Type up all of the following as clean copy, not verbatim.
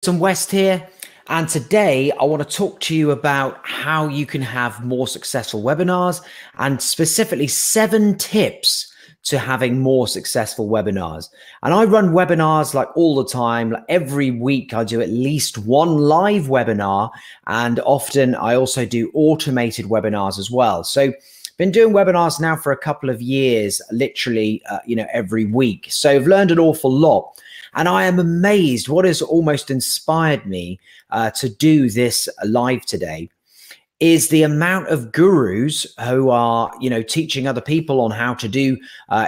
West here, and today I want to talk to you about how you can have more successful webinars, and specifically 7 tips to having more successful webinars. And I run webinars like all the time. Like every week I do at least one live webinar, and often I also do automated webinars as well. So been doing webinars now for a couple of years, literally, every week. So I've learned an awful lot. And I am amazed. What has almost inspired me to do this live today is the amount of gurus who are, teaching other people on how to do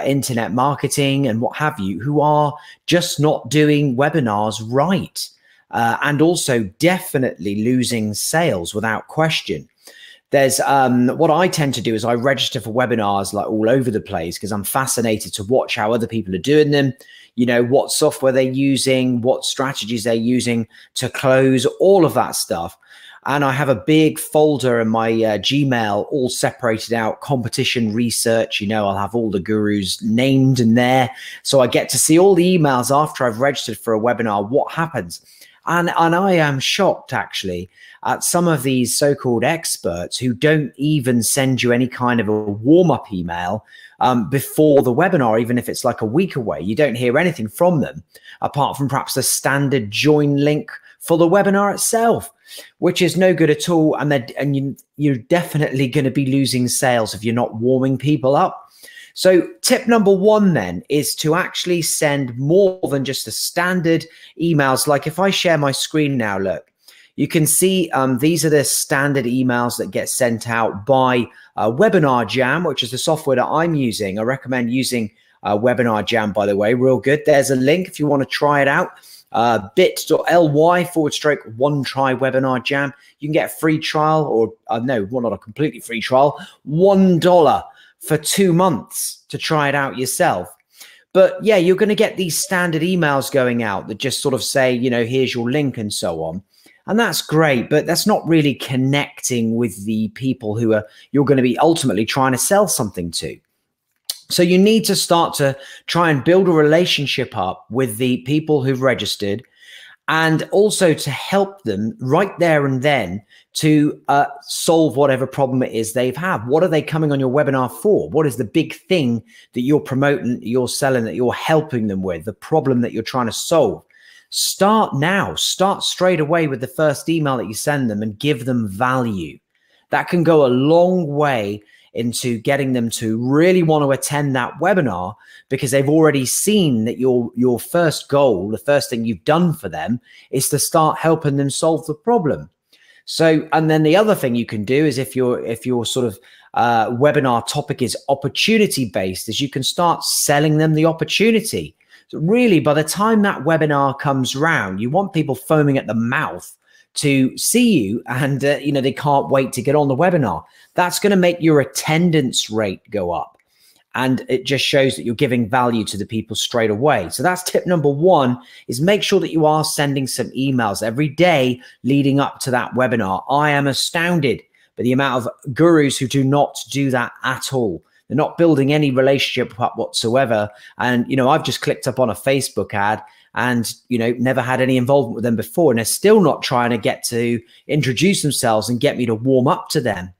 internet marketing and what have you, who are just not doing webinars right, and also definitely losing sales without question. There's what I tend to do is I register for webinars like all over the place because I'm fascinated to watch how other people are doing them, what software they're using, what strategies they're using to close, all of that stuff. And I have a big folder in my Gmail all separated out, competition research. I'll have all the gurus named in there. So I get to see all the emails after I've registered for a webinar, what happens. And I am shocked, actually, at some of these so-called experts who don't even send you any kind of a warm-up email before the webinar, even if it's like a week away. You don't hear anything from them, apart from perhaps the standard join link for the webinar itself, which is no good at all. And you're definitely going to be losing sales if you're not warming people up. So tip number 1 then is to actually send more than just the standard emails. Like if I share my screen now, look, you can see these are the standard emails that get sent out by Webinar Jam, which is the software that I'm using. I recommend using Webinar Jam, by the way, real good. There's a link if you want to try it out. bit.ly/OneTryWebinarJam. You can get a free trial, or no, well, not a completely free trial, $1 for 2 months to try it out yourself. But yeah, you're going to get these standard emails going out that just sort of say, here's your link and so on. And that's great, but that's not really connecting with the people who you're going to be ultimately trying to sell something to. So you need to start to try and build a relationship up with the people who've registered, and also to help them right there and then to solve whatever problem it is they've had. What are they coming on your webinar for? What is the big thing that you're promoting, that you're selling, that you're helping them with, the problem that you're trying to solve? Start now. Start straight away with the first email that you send them and give them value. That can go a long way into getting them to really want to attend that webinar, because they've already seen that your first goal, the first thing you've done for them, is to start helping them solve the problem. So, and then the other thing you can do is if your sort of webinar topic is opportunity based, is you can start selling them the opportunity. So really, by the time that webinar comes round, you want people foaming at the mouth to see you, and they can't wait to get on the webinar. That's going to make your attendance rate go up, and it just shows that you're giving value to the people straight away. So that's tip number 1, is make sure that you are sending some emails every day leading up to that webinar. I am astounded by the amount of gurus who do not do that at all. They're not building any relationship up whatsoever. And, I've just clicked up on a Facebook ad and, never had any involvement with them before. And they're still not trying to get to introduce themselves and get me to warm up to them.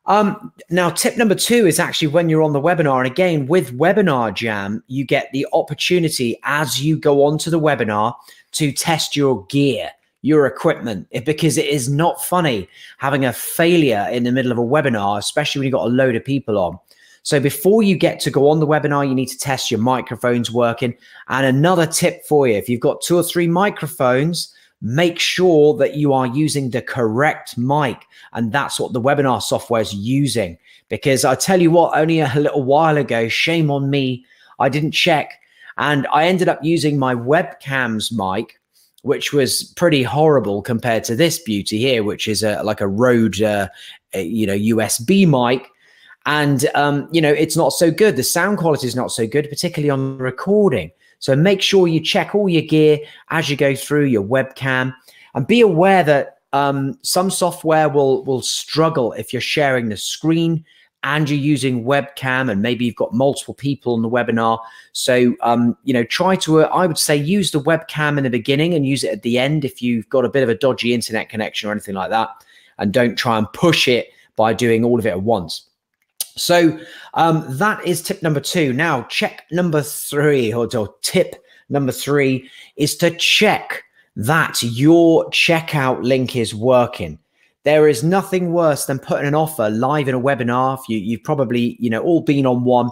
Now, tip number 2 is actually when you're on the webinar. And again, with Webinar Jam, you get the opportunity as you go on to the webinar to test your gear, your equipment, because it is not funny having a failure in the middle of a webinar, especially when you've got a load of people on. So before you get to go on the webinar, you need to test your microphones working. And another tip for you, if you've got 2 or 3 microphones, make sure that you are using the correct mic. And that's what the webinar software is using. Because I tell you what, only a little while ago, shame on me, I didn't check. And I ended up using my webcam's mic, which was pretty horrible compared to this beauty here, which is like a Rode, USB mic. And, it's not so good. The sound quality is not so good, particularly on the recording. So make sure you check all your gear as you go through your webcam, and be aware that some software will struggle if you're sharing the screen and you're using webcam and maybe you've got multiple people on the webinar. So, you know, try to, I would say use the webcam in the beginning and use it at the end if you've got a bit of a dodgy internet connection or anything like that. And don't try and push it by doing all of it at once. So that is tip number 2. Now, check number 3 or tip number 3 is to check that your checkout link is working. There is nothing worse than putting an offer live in a webinar. You've probably, you know, all been on one,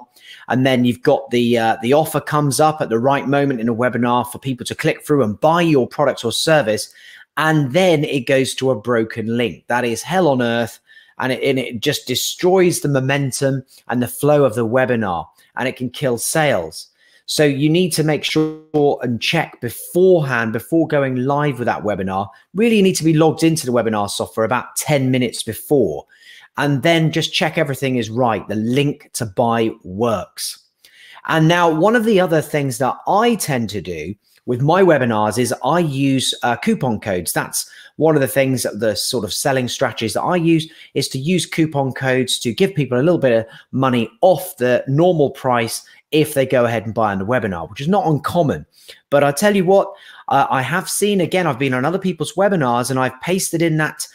and then you've got the offer comes up at the right moment in a webinar for people to click through and buy your product or service, and then it goes to a broken link. That is hell on earth, and it just destroys the momentum and the flow of the webinar, and it can kill sales. So you need to make sure and check beforehand, before going live with that webinar. Really, you need to be logged into the webinar software about 10 minutes before, and then just check everything is right. The link to buy works. And now, one of the other things that I tend to do with my webinars is I use coupon codes. That's one of the things, the sort of selling strategies that I use, is to use coupon codes to give people a little bit of money off the normal price if they go ahead and buy on the webinar, which is not uncommon. But I tell you what, I have seen, again, I've been on other people's webinars and I've pasted in that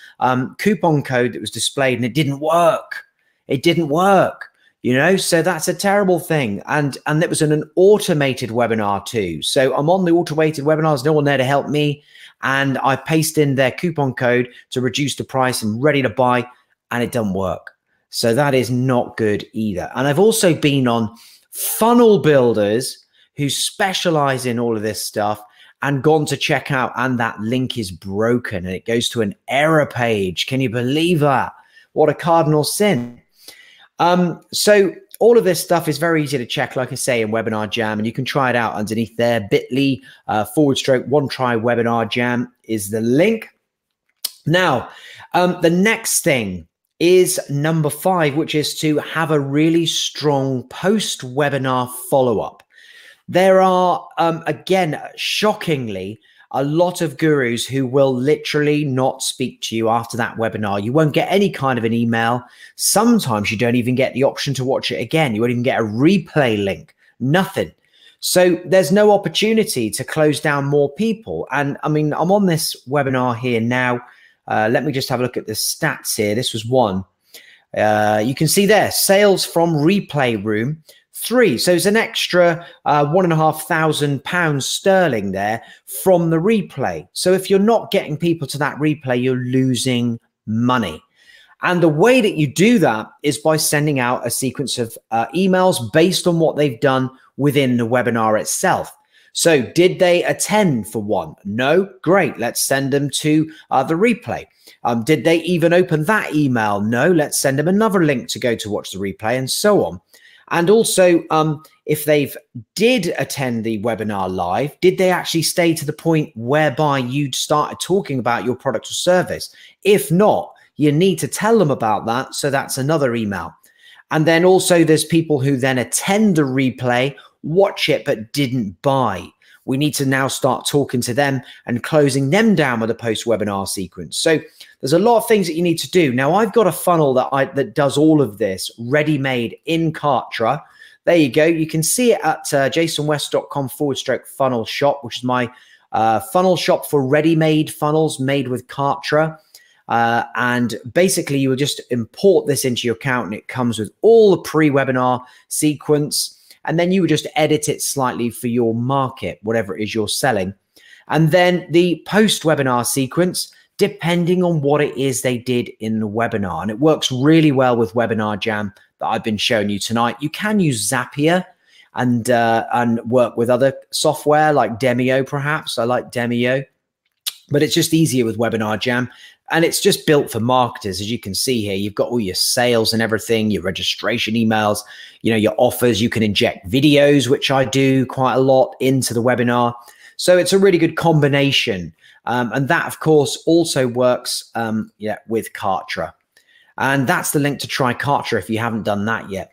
coupon code that was displayed and it didn't work. It didn't work, you know, so that's a terrible thing. And it was an automated webinar too. So I'm on the automated webinars, no one there to help me. And I paste in their coupon code to reduce the price and ready to buy, and it doesn't work. So that is not good either. And I've also been on funnel builders who specialize in all of this stuff and gone to check out, and that link is broken and it goes to an error page. Can you believe that? What a cardinal sin. So all of this stuff is very easy to check, like I say, in Webinar Jam, and you can try it out underneath there. bit.ly/OneTryWebinarJam is the link. Now, the next thing is number 5, which is to have a really strong post-webinar follow-up. There are, again, shockingly, a lot of gurus who will literally not speak to you after that webinar. You won't get any kind of an email. Sometimes you don't even get the option to watch it again. You won't even get a replay link, nothing. So there's no opportunity to close down more people. And I mean, I'm on this webinar here now. Let me just have a look at the stats here. This was one. You can see there, sales from replay room 3. So it's an extra £1,500 sterling there from the replay. So if you're not getting people to that replay, you're losing money. And the way that you do that is by sending out a sequence of emails based on what they've done within the webinar itself. So did they attend for one? No? Great. Let's send them to the replay. Did they even open that email? No. Let's send them another link to go to watch the replay, and so on. And also, if they've did attend the webinar live, did they actually stay to the point whereby you'd started talking about your product or service? If not, you need to tell them about that. So that's another email. And then also there's people who then attend the replay, watch it, but didn't buy. We need to now start talking to them and closing them down with a post-webinar sequence. So there's a lot of things that you need to do. Now, I've got a funnel that does all of this ready-made in Kartra. There you go. You can see it at jasonwest.com/funnel shop, which is my funnel shop for ready-made funnels made with Kartra. And basically, you will just import this into your account, and it comes with all the pre-webinar sequence. And then you would just edit it slightly for your market, whatever it is you're selling. And then the post-webinar sequence, depending on what it is they did in the webinar. And it works really well with Webinar Jam that I've been showing you tonight. You can use Zapier and work with other software like Demio, perhaps. I like Demio. But it's just easier with Webinar Jam. And it's just built for marketers. As you can see here, you've got all your sales and everything, your registration emails, you know, your offers. You can inject videos, which I do quite a lot, into the webinar. So it's a really good combination. And that, of course, also works with Kartra. And that's the link to try Kartra if you haven't done that yet.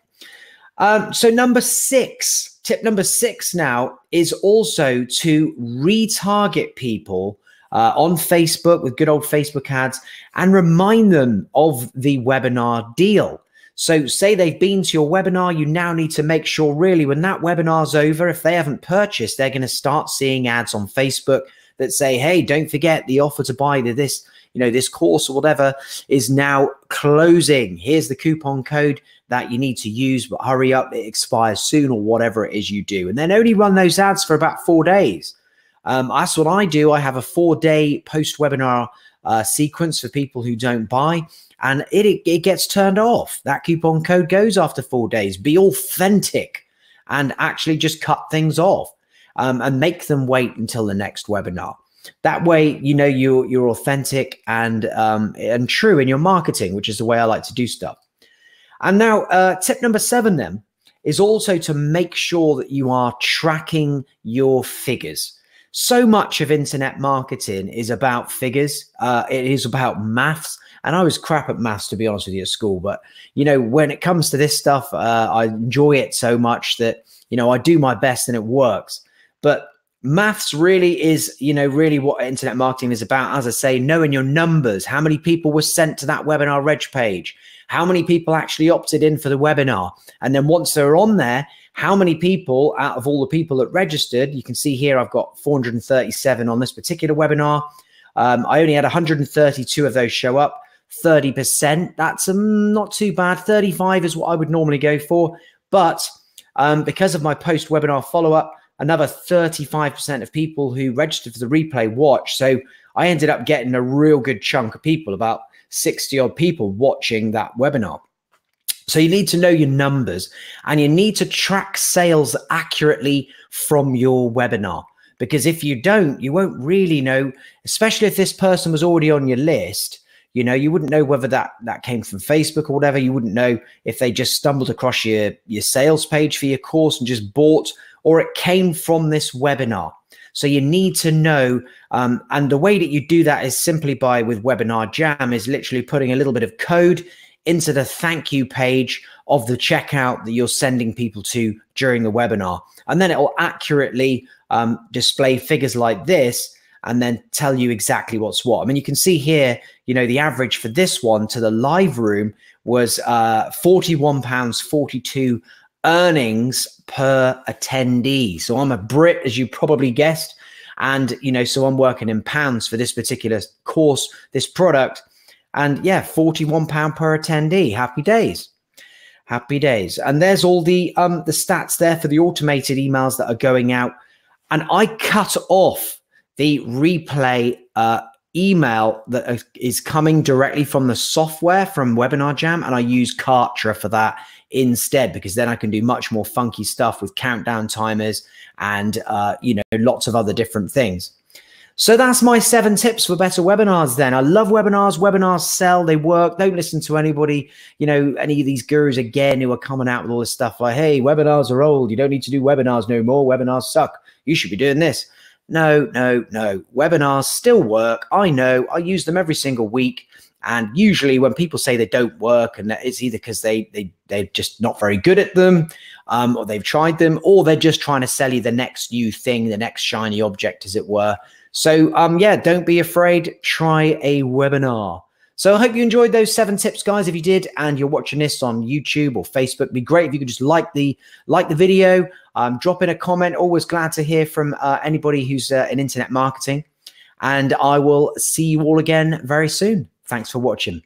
So number 6, tip number 6 now is also to retarget people on Facebook with good old Facebook ads and remind them of the webinar deal. So say they've been to your webinar, you now need to make sure really when that webinar's over, if they haven't purchased, they're going to start seeing ads on Facebook that say, hey, don't forget the offer to buy this, this course or whatever is now closing. Here's the coupon code that you need to use, but hurry up, it expires soon, or whatever it is you do. And then only run those ads for about 4 days. That's what I do. I have a 4-day post-webinar sequence for people who don't buy, and it gets turned off. That coupon code goes after 4 days. Be authentic and actually just cut things off and make them wait until the next webinar. That way, you're authentic and true in your marketing, which is the way I like to do stuff. And now tip number 7 then is also to make sure that you are tracking your figures. So much of internet marketing is about figures. It is about maths. And I was crap at maths, to be honest with you, at school. But, when it comes to this stuff, I enjoy it so much that, I do my best and it works. But maths really is, really what internet marketing is about. As I say, knowing your numbers, how many people were sent to that webinar reg page, how many people actually opted in for the webinar. And then once they're on there, how many people out of all the people that registered, you can see here, I've got 437 on this particular webinar. I only had 132 of those show up, 30%. That's not too bad. 35 is what I would normally go for. But because of my post-webinar follow-up, another 35% of people who registered for the replay watch. So I ended up getting a real good chunk of people, about 60 odd people watching that webinar. So you need to know your numbers and you need to track sales accurately from your webinar, because if you don't, you won't really know, especially if this person was already on your list. You wouldn't know whether that came from Facebook or whatever. You wouldn't know if they just stumbled across your sales page for your course and just bought, or it came from this webinar. So you need to know, and the way that you do that is simply with Webinar Jam is literally putting a little bit of code into the thank you page of the checkout that you're sending people to during the webinar. And then it will accurately display figures like this and then tell you exactly what's what. I mean, you can see here, the average for this one to the live room was £41.42 earnings per attendee. So I'm a Brit, as you probably guessed. And, so I'm working in pounds for this particular course, this product. And yeah, £41 per attendee. Happy days. Happy days. And there's all the stats there for the automated emails that are going out. And I cut off the replay email that is coming directly from the software from Webinar Jam. And I use Kartra for that instead, because then I can do much more funky stuff with countdown timers and, lots of other different things. So that's my 7 tips for better webinars then. I love webinars. Webinars sell, they work. Don't listen to anybody, any of these gurus again who are coming out with all this stuff like, hey, webinars are old. You don't need to do webinars no more. Webinars suck. You should be doing this. No. Webinars still work. I know. I use them every single week. And usually when people say they don't work, and it's either because they're just not very good at them, or they've tried them, or they're just trying to sell you the next new thing, the next shiny object, as it were. So yeah, don't be afraid. Try a webinar. So I hope you enjoyed those 7 tips, guys. If you did, and you're watching this on YouTube or Facebook, it'd be great if you could just like the video, drop in a comment. Always glad to hear from anybody who's in internet marketing. And I will see you all again very soon. Thanks for watching.